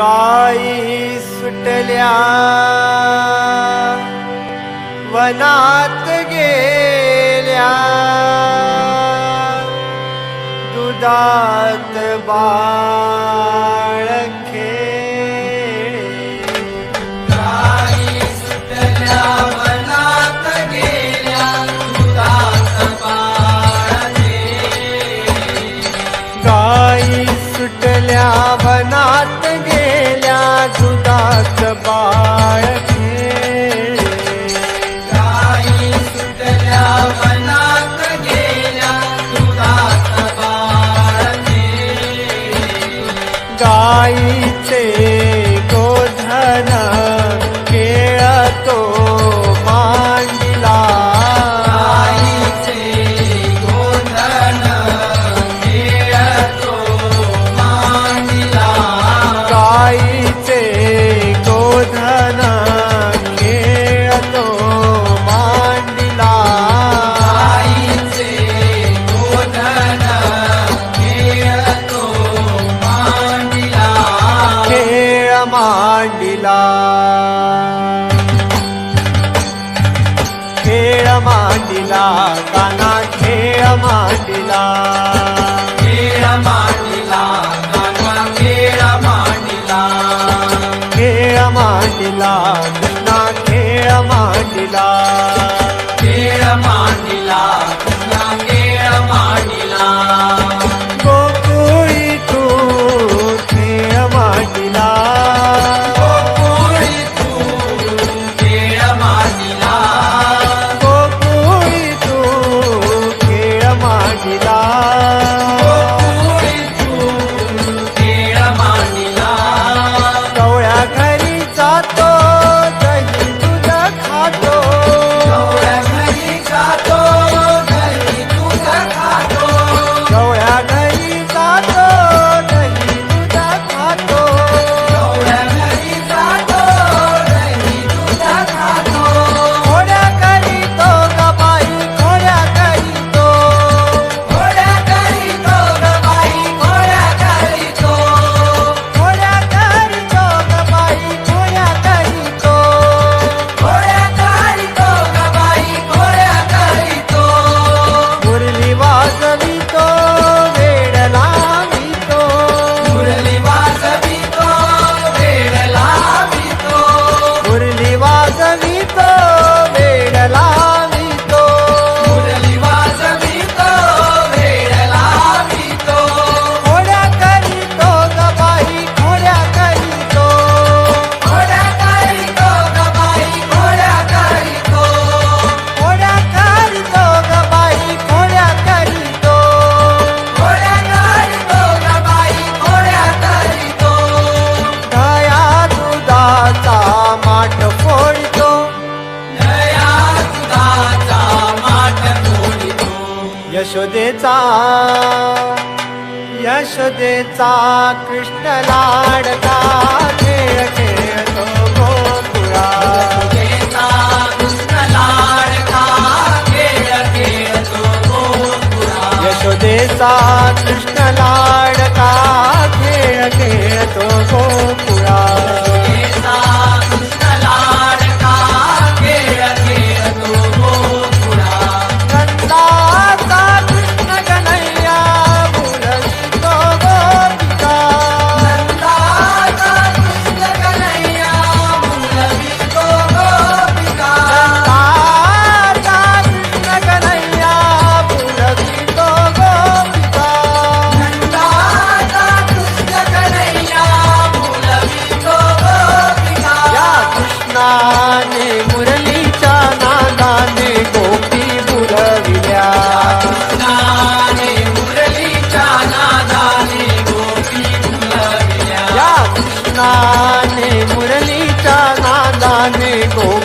गाई सुटल्या वनात गेल्या दुधात बाळ खेळे. गाई सुटल्या वनात गेल्या दुधात बाळ खेळे. गाई सुटल्या वनात गेल्या दुधात बाळ खेळे. गाई सुटल्या वनात गेल्या दुधात बाळ खेळे. गाईचे गोधन खेळतो मांडीला. गाईचे गोधन खेळतो मांडीला. गाईचे गोधन खेळतो मांडीला. गाईचे गोधन खेळतो मांडीला. खेळ मांडीला. खेळ मांडीला काना खेळ मांडीला. खेळ मांडीला कान्हा खेळ मांडीला. खेळ मांडीला कृष्णा खेळ मांडीला. खेळ मांडीला कृष्णा खेळ मांडीला. गोकुळी तू खेळ मांडीला. गोकुळी तू खेळ मांडीला. गोकुळी तू खेळ मांडीला. गोकुळी तू खेळ मांडीला. गवळ्या घरी जातो दही दूध खातो. गवळ्या घरी जातो घरी दूध खातो. गवळ्या घरी जातो दही दूध खातो. गवळ्या घरी जातो घरी दूध खातो. घोड्या करीतो ग बाई घोड्या करीतो. घोड्या करीतो ग बाई घोड्या करीतो. घोड्या करीतो ग बाई घोड्या करीतो. घोड्या करीतो ग बाई घोड्या करीतो. मुरली वाजवितो वेड लावितो. मुरली वाजवितो वेड लावितो. मुरली वाजवितो वेड लावितो. मुरली वाजवितो वेड लावितो. घोड्या करीतो ग बाई घोड्या करीतो. घोड्या करीतो ग बाई घोड्या करीतो. घोड्या करीतो ग बाई घोड्या करीतो. घोड्या करीतो ग बाई घोड्या करीतो. दया दुधाचा माठ फोडितो. दया दुधाचा माठ फोडितो. यशोदेचा यशोदेचा कृष्ण लाडका खेळ खेळतो गोकुळा. यशोदेचा कृष्ण लाडका खेळ खेळतो गोकुळा. यशोदेचा कृष्ण लाडका खेळ खेळतो गोकुळा. यशोदेचा कृष्ण लाडका खेळ खेळतो गोकुळा. नंदाचा कृष्ण कन्हैया बोलवितो गोपिका. नंदाचा कृष्ण कन्हैया बोलवितो गोपिका. नंदाचा कृष्ण कन्हैया बोलवितो गोपिका. नंदाचा कृष्ण कन्हैया बोलवितो गोपिका. या कृष्णाने मुरलीच्या नादाने गोपी बुलविल्या. कृष्णाने मुरलीच्या नादाने गोपी बोलविल्या. या कृष्णाने मुरलीच्या नादाने गोपी